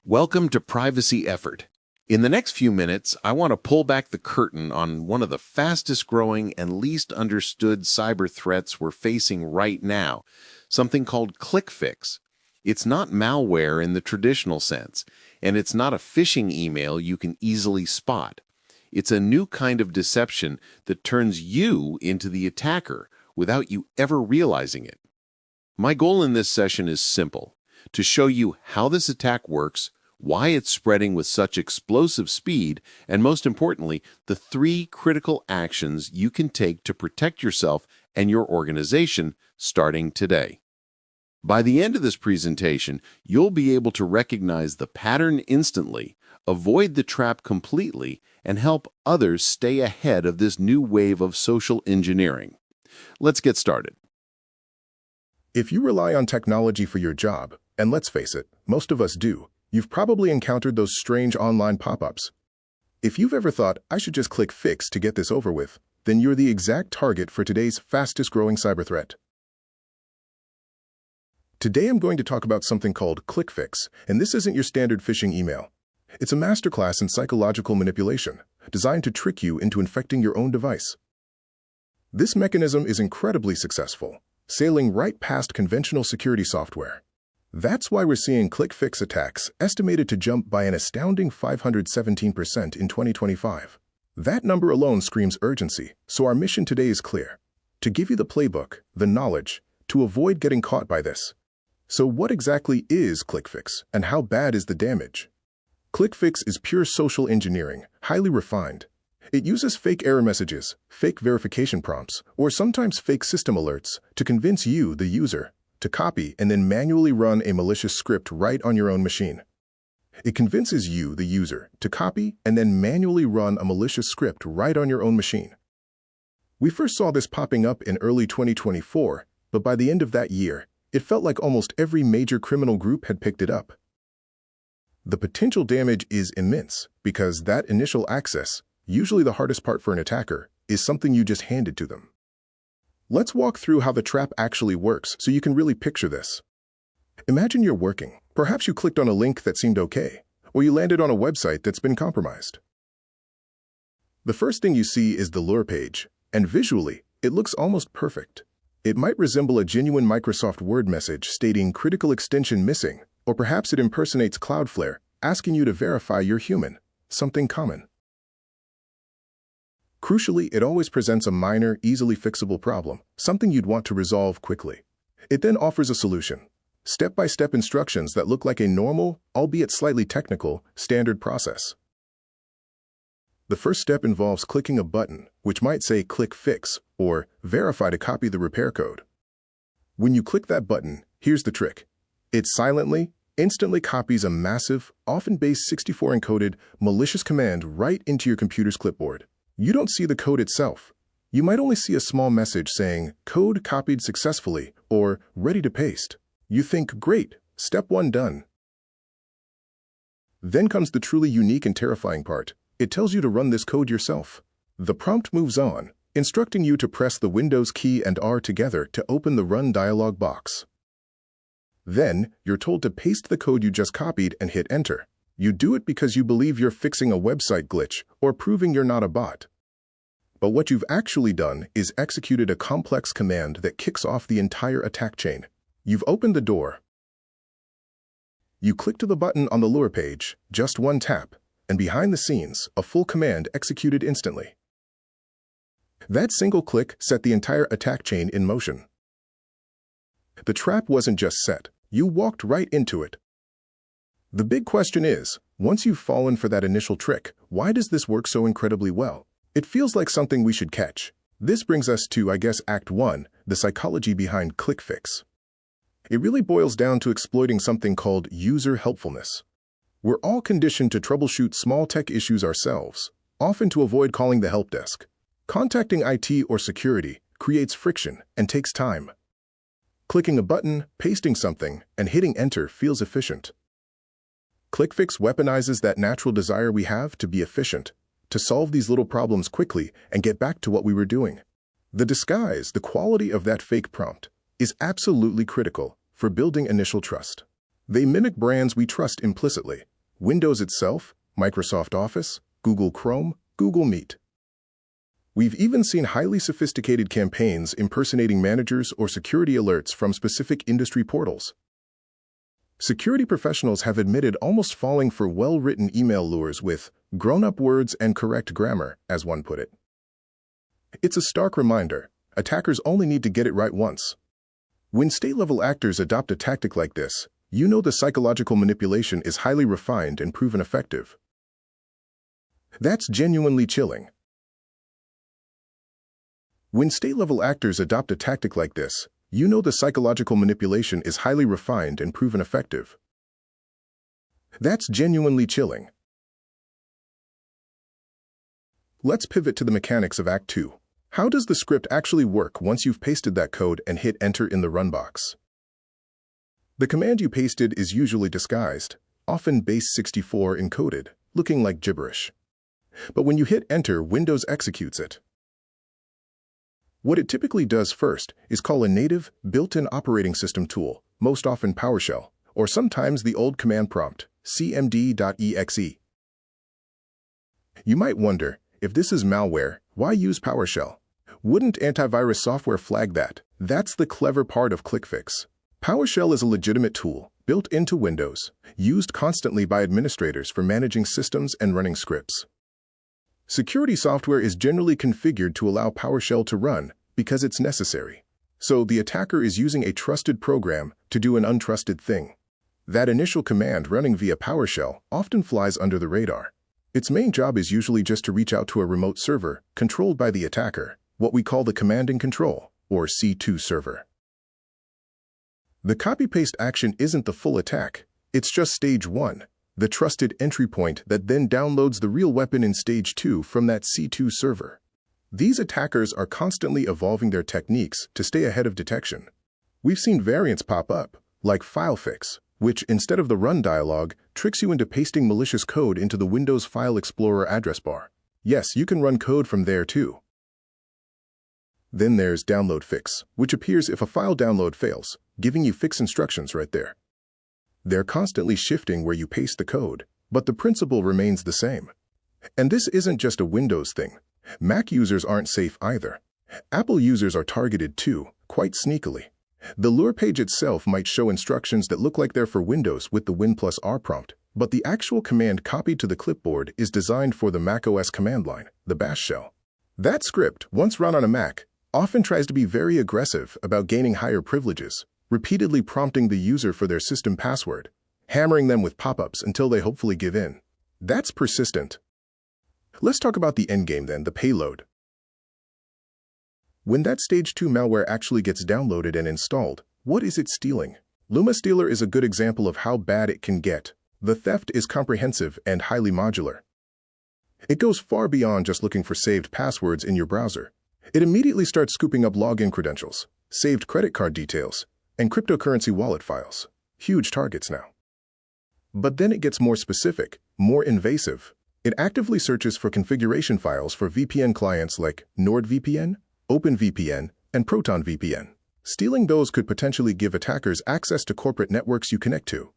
Welcome to Privacy Effort. In the next few minutes, I want to pull back the curtain on one of the fastest growing and least understood cyber threats we're facing right now, something called ClickFix. It's not malware in the traditional sense, and it's not a phishing email you can easily spot. It's a new kind of deception that turns you into the attacker without you ever realizing it. My goal in this session is simple: to show you how this attack works, why it's spreading with such explosive speed, and most importantly, the 3 critical actions you can take to protect yourself and your organization starting today. By the end of this presentation, you'll be able to recognize the pattern instantly, avoid the trap completely, and help others stay ahead of this new wave of social engineering. Let's get started. If you rely on technology for your job, and let's face it, most of us do, you've probably encountered those strange online pop-ups. If you've ever thought, I should just click Fix to get this over with, then you're the exact target for today's fastest-growing cyber threat. Today I'm going to talk about something called ClickFix, and this isn't your standard phishing email. It's a masterclass in psychological manipulation, designed to trick you into infecting your own device. This mechanism is incredibly successful, sailing right past conventional security software. That's why we're seeing ClickFix attacks estimated to jump by an astounding 517% in 2025. That number alone screams urgency, so our mission today is clear: to give you the playbook, the knowledge, to avoid getting caught by this. So what exactly is ClickFix, and how bad is the damage? ClickFix is pure social engineering, highly refined. It uses fake error messages, fake verification prompts, or sometimes fake system alerts to convince you, the user, to copy and then manually run a malicious script right on your own machine. It convinces you, the user, to copy and then manually run a malicious script right on your own machine. We first saw this popping up in early 2024, but by the end of that year, it felt like almost every major criminal group had picked it up. The potential damage is immense because that initial access, usually the hardest part for an attacker, is something you just handed to them. Let's walk through how the trap actually works so you can really picture this. Imagine you're working. Perhaps you clicked on a link that seemed okay, or you landed on a website that's been compromised. The first thing you see is the lure page, and visually, it looks almost perfect. It might resemble a genuine Microsoft Word message stating critical extension missing, or perhaps it impersonates Cloudflare, asking you to verify you're human, something common. Crucially, it always presents a minor, easily fixable problem, something you'd want to resolve quickly. It then offers a solution, step-by-step instructions that look like a normal, albeit slightly technical, standard process. The first step involves clicking a button, which might say Click Fix or Verify to copy the repair code. When you click that button, here's the trick. It silently, instantly copies a massive, often base 64 encoded, malicious command right into your computer's clipboard. You don't see the code itself. You might only see a small message saying, "Code copied successfully," or "Ready to paste." You think, great, step 1 done. Then comes the truly unique and terrifying part. It tells you to run this code yourself. The prompt moves on, instructing you to press the Windows key and R together to open the Run dialog box. Then, you're told to paste the code you just copied and hit Enter. You do it because you believe you're fixing a website glitch or proving you're not a bot. But what you've actually done is executed a complex command that kicks off the entire attack chain. You've opened the door. You click to the button on the lure page, just one tap, and behind the scenes, a full command executed instantly. That single click set the entire attack chain in motion. The trap wasn't just set, you walked right into it. The big question is, once you've fallen for that initial trick, why does this work so incredibly well? It feels like something we should catch. This brings us to, Act 1, the psychology behind ClickFix. It really boils down to exploiting something called user helpfulness. We're all conditioned to troubleshoot small tech issues ourselves, often to avoid calling the help desk. Contacting IT or security creates friction and takes time. Clicking a button, pasting something, and hitting Enter feels efficient. ClickFix weaponizes that natural desire we have to be efficient, to solve these little problems quickly and get back to what we were doing. The disguise, the quality of that fake prompt, is absolutely critical for building initial trust. They mimic brands we trust implicitly, Windows itself, Microsoft Office, Google Chrome, Google Meet. We've even seen highly sophisticated campaigns impersonating managers or security alerts from specific industry portals. Security professionals have admitted almost falling for well-written email lures with grown-up words and correct grammar, as one put it. It's a stark reminder, attackers only need to get it right once. When state-level actors adopt a tactic like this, you know the psychological manipulation is highly refined and proven effective. That's genuinely chilling. When state-level actors adopt a tactic like this, you know the psychological manipulation is highly refined and proven effective. That's genuinely chilling. Let's pivot to the mechanics of Act 2. How does the script actually work once you've pasted that code and hit enter in the run box? The command you pasted is usually disguised, often base64 encoded, looking like gibberish. But when you hit enter, Windows executes it. What it typically does first is call a native, built-in operating system tool, most often PowerShell, or sometimes the old command prompt, cmd.exe. You might wonder, if this is malware, why use PowerShell? Wouldn't antivirus software flag that? That's the clever part of ClickFix. PowerShell is a legitimate tool, built into Windows, used constantly by administrators for managing systems and running scripts. Security software is generally configured to allow PowerShell to run because it's necessary. So the attacker is using a trusted program to do an untrusted thing. That initial command running via PowerShell often flies under the radar. Its main job is usually just to reach out to a remote server controlled by the attacker, what we call the command and control, or C2 server. The copy-paste action isn't the full attack, it's just stage 1, the trusted entry point that then downloads the real weapon in stage 2 from that C2 server. These attackers are constantly evolving their techniques to stay ahead of detection. We've seen variants pop up, like FileFix, which, instead of the run dialog, tricks you into pasting malicious code into the Windows File Explorer address bar. Yes, you can run code from there too. Then there's Download Fix, which appears if a file download fails, giving you fix instructions right there. They're constantly shifting where you paste the code, but the principle remains the same. And this isn't just a Windows thing. Mac users aren't safe either. Apple users are targeted too, quite sneakily. The lure page itself might show instructions that look like they're for Windows with the Win+R prompt, but the actual command copied to the clipboard is designed for the macOS command line, the bash shell. That script, once run on a Mac, often tries to be very aggressive about gaining higher privileges, repeatedly prompting the user for their system password, hammering them with pop-ups until they hopefully give in. That's persistent. Let's talk about the endgame then, the payload. When that stage 2 malware actually gets downloaded and installed, what is it stealing? LumaStealer is a good example of how bad it can get. The theft is comprehensive and highly modular. It goes far beyond just looking for saved passwords in your browser. It immediately starts scooping up login credentials, saved credit card details, and cryptocurrency wallet files. Huge targets now. But then it gets more specific, more invasive. It actively searches for configuration files for VPN clients like NordVPN, OpenVPN, and ProtonVPN. Stealing those could potentially give attackers access to corporate networks you connect to.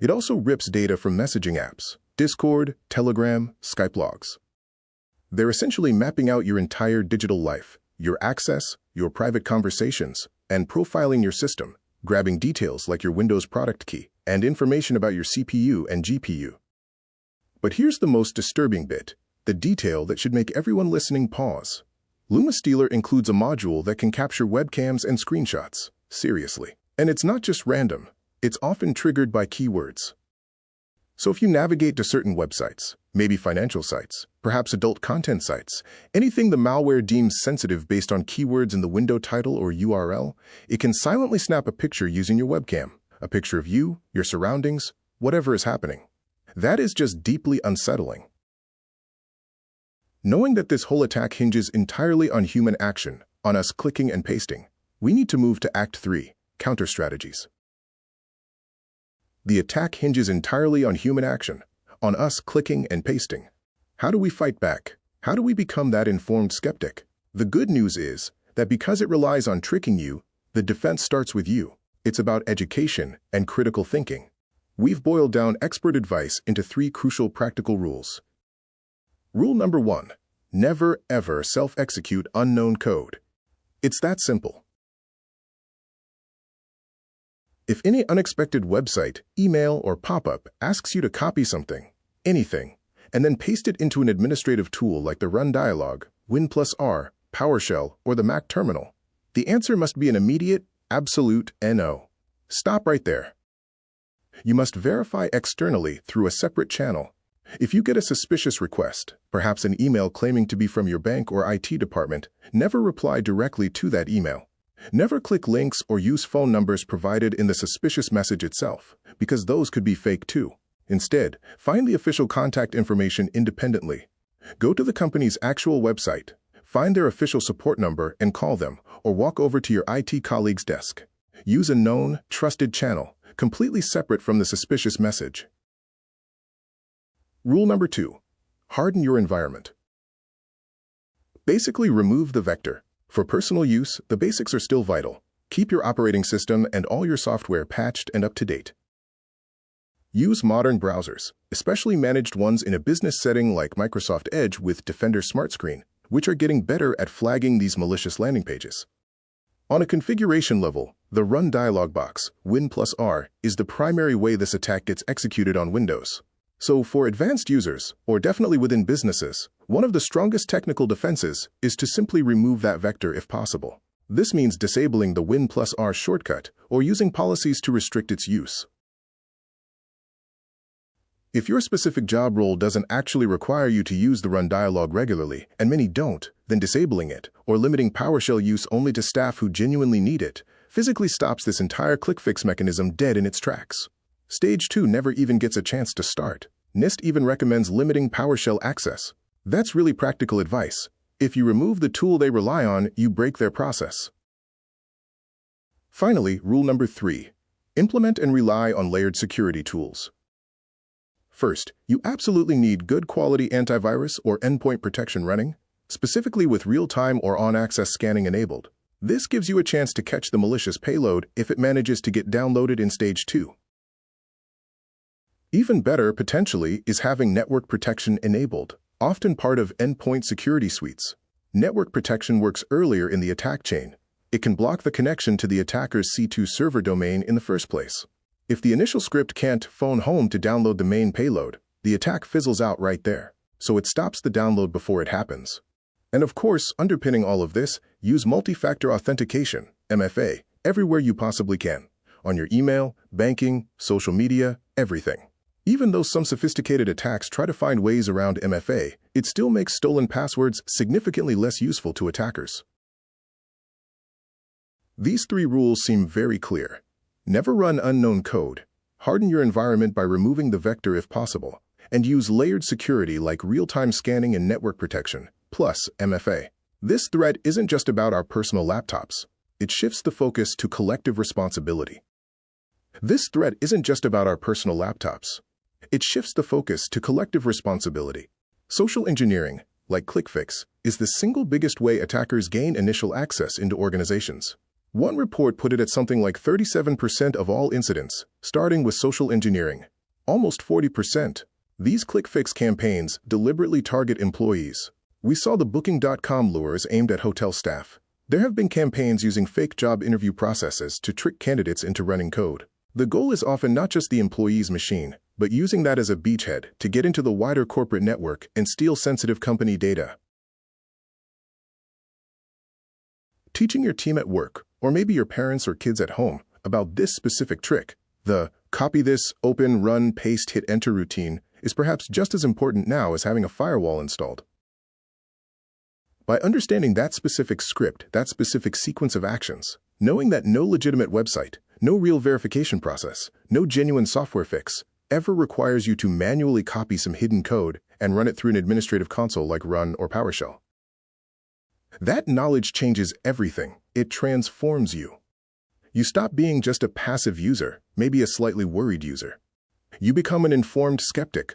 It also rips data from messaging apps, Discord, Telegram, Skype logs. They're essentially mapping out your entire digital life, your access, your private conversations, and profiling your system, grabbing details like your Windows product key and information about your CPU and GPU. But here's the most disturbing bit, the detail that should make everyone listening pause. LumaStealer includes a module that can capture webcams and screenshots. Seriously. And it's not just random. It's often triggered by keywords. So if you navigate to certain websites, maybe financial sites, perhaps adult content sites, anything the malware deems sensitive based on keywords in the window title or URL, it can silently snap a picture using your webcam, a picture of you, your surroundings, whatever is happening. That is just deeply unsettling. Knowing that this whole attack hinges entirely on human action, on us clicking and pasting, we need to move to Act 3, counter strategies. The attack hinges entirely on human action, on us clicking and pasting. How do we fight back? How do we become that informed skeptic? The good news is that because it relies on tricking you, the defense starts with you. It's about education and critical thinking. We've boiled down expert advice into 3 crucial practical rules. Rule number 1. Never ever self-execute unknown code. It's that simple. If any unexpected website, email, or pop-up asks you to copy something, anything, and then paste it into an administrative tool like the Run dialog, Win+R, PowerShell, or the Mac terminal, the answer must be an immediate, absolute NO. Stop right there. You must verify externally through a separate channel. If you get a suspicious request, perhaps an email claiming to be from your bank or IT department, never reply directly to that email. Never click links or use phone numbers provided in the suspicious message itself, because those could be fake too. Instead, find the official contact information independently. Go to the company's actual website, find their official support number and call them, or walk over to your IT colleague's desk. Use a known, trusted channel, completely separate from the suspicious message. Rule number 2. Harden your environment. Basically, remove the vector. For personal use, the basics are still vital. Keep your operating system and all your software patched and up to date. Use modern browsers, especially managed ones in a business setting like Microsoft Edge with Defender Smart Screen, which are getting better at flagging these malicious landing pages. On a configuration level, the Run dialog box, Win+R, is the primary way this attack gets executed on Windows. So for advanced users, or definitely within businesses, one of the strongest technical defenses is to simply remove that vector if possible. This means disabling the Win+R shortcut or using policies to restrict its use. If your specific job role doesn't actually require you to use the Run dialog regularly, and many don't, then disabling it or limiting PowerShell use only to staff who genuinely need it physically stops this entire ClickFix mechanism dead in its tracks. Stage 2 never even gets a chance to start. NIST even recommends limiting PowerShell access. That's really practical advice. If you remove the tool they rely on, you break their process. Finally, rule number 3. Implement and rely on layered security tools. First, you absolutely need good quality antivirus or endpoint protection running, specifically with real-time or on-access scanning enabled. This gives you a chance to catch the malicious payload if it manages to get downloaded in Stage 2. Even better, potentially, is having network protection enabled, often part of endpoint security suites. Network protection works earlier in the attack chain. It can block the connection to the attacker's C2 server domain in the first place. If the initial script can't phone home to download the main payload, the attack fizzles out right there, so it stops the download before it happens. And of course, underpinning all of this, use multi-factor authentication, MFA, everywhere you possibly can, on your email, banking, social media, everything. Even though some sophisticated attacks try to find ways around MFA, it still makes stolen passwords significantly less useful to attackers. These 3 rules seem very clear. Never run unknown code, harden your environment by removing the vector if possible, and use layered security like real-time scanning and network protection, plus MFA. This threat isn't just about our personal laptops. It shifts the focus to collective responsibility. It shifts the focus to collective responsibility. Social engineering, like ClickFix, is the single biggest way attackers gain initial access into organizations. One report put it at something like 37% of all incidents, starting with social engineering. Almost 40%. These ClickFix campaigns deliberately target employees. We saw the Booking.com lures aimed at hotel staff. There have been campaigns using fake job interview processes to trick candidates into running code. The goal is often not just the employee's machine, but using that as a beachhead to get into the wider corporate network and steal sensitive company data. Teaching your team at work, or maybe your parents or kids at home, about this specific trick, the copy this, open, run, paste, hit enter routine, is perhaps just as important now as having a firewall installed. By understanding that specific script, that specific sequence of actions, knowing that no legitimate website, no real verification process, no genuine software fix ever requires you to manually copy some hidden code and run it through an administrative console like Run or PowerShell. That knowledge changes everything. It transforms you. You stop being just a passive user, maybe a slightly worried user. You become an informed skeptic.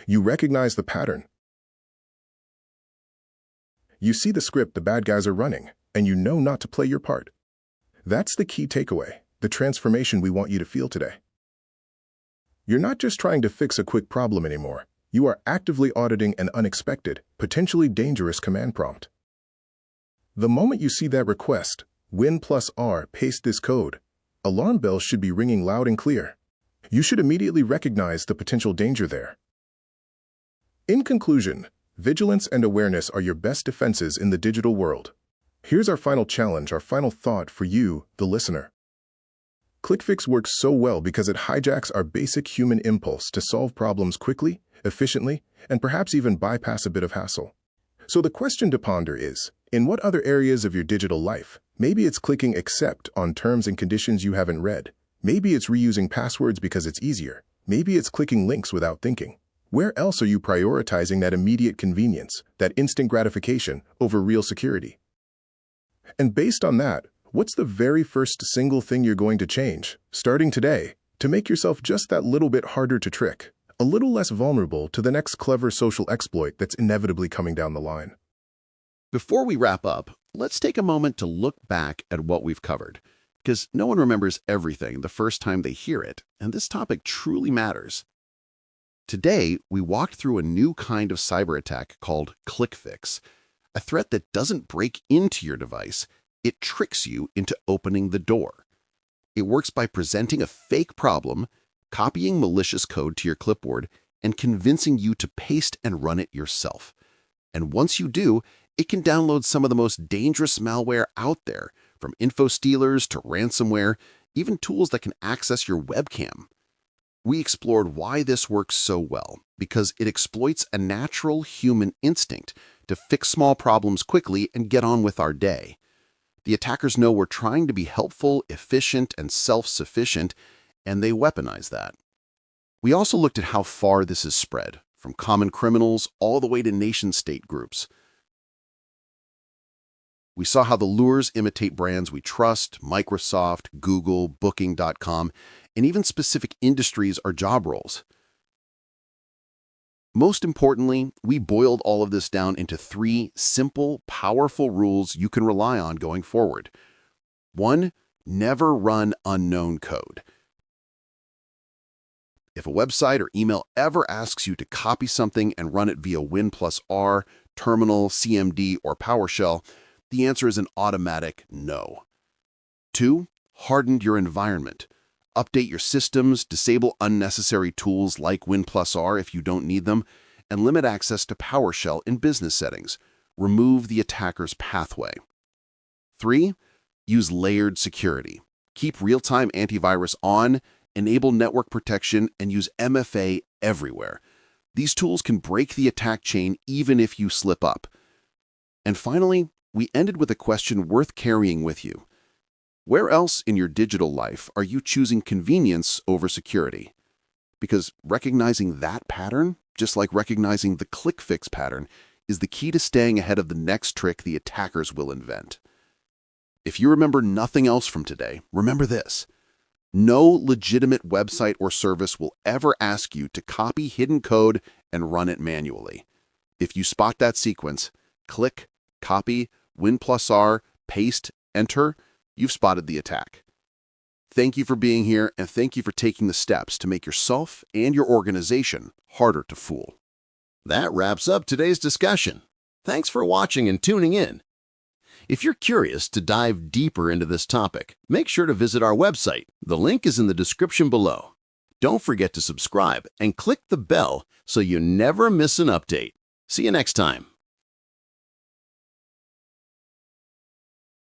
You recognize the pattern. You see the script the bad guys are running, and you know not to play your part. That's the key takeaway. the transformation we want you to feel today. You're not just trying to fix a quick problem anymore. You are actively auditing an unexpected, potentially dangerous command prompt. The moment you see that request, Win+R, paste this code, alarm bells should be ringing loud and clear. You should immediately recognize the potential danger there. In conclusion, vigilance and awareness are your best defenses in the digital world. Here's our final challenge, our final thought for you, the listener. ClickFix works so well because it hijacks our basic human impulse to solve problems quickly, efficiently, and perhaps even bypass a bit of hassle. So the question to ponder is, in what other areas of your digital life, maybe it's clicking accept on terms and conditions you haven't read, maybe it's reusing passwords because it's easier, maybe it's clicking links without thinking. Where else are you prioritizing that immediate convenience, that instant gratification, over real security? And based on that, what's the very first single thing you're going to change, starting today, to make yourself just that little bit harder to trick, a little less vulnerable to the next clever social exploit that's inevitably coming down the line? Before we wrap up, let's take a moment to look back at what we've covered, because no one remembers everything the first time they hear it, and this topic truly matters. Today, we walked through a new kind of cyber attack called ClickFix, a threat that doesn't break into your device, it tricks you into opening the door. It works by presenting a fake problem, copying malicious code to your clipboard, and convincing you to paste and run it yourself. And once you do, it can download some of the most dangerous malware out there, from info stealers to ransomware, even tools that can access your webcam. We explored why this works so well, because it exploits a natural human instinct to fix small problems quickly and get on with our day. The attackers know we're trying to be helpful, efficient, and self-sufficient, and they weaponize that. We also looked at how far this is spread, from common criminals all the way to nation-state groups. We saw how the lures imitate brands we trust, Microsoft, Google, Booking.com, and even specific industries or job roles. Most importantly, we boiled all of this down into 3 simple, powerful rules you can rely on going forward. 1. Never run unknown code. If a website or email ever asks you to copy something and run it via Win+R, Terminal, CMD, or PowerShell, the answer is an automatic no. 2. Harden your environment. Update your systems, disable unnecessary tools like Win+R if you don't need them, and limit access to PowerShell in business settings. Remove the attacker's pathway. 3. Use layered security. Keep real-time antivirus on, enable network protection, and use MFA everywhere. These tools can break the attack chain even if you slip up. And finally, we ended with a question worth carrying with you. Where else in your digital life are you choosing convenience over security? Because recognizing that pattern, just like recognizing the ClickFix pattern, is the key to staying ahead of the next trick the attackers will invent. If you remember nothing else from today, remember this. No legitimate website or service will ever ask you to copy hidden code and run it manually. If you spot that sequence, click, copy, Win+R, paste, enter, you've spotted the attack. Thank you for being here, and thank you for taking the steps to make yourself and your organization harder to fool. That wraps up today's discussion. Thanks for watching and tuning in. If you're curious to dive deeper into this topic, make sure to visit our website. The link is in the description below. Don't forget to subscribe and click the bell so you never miss an update. See you next time.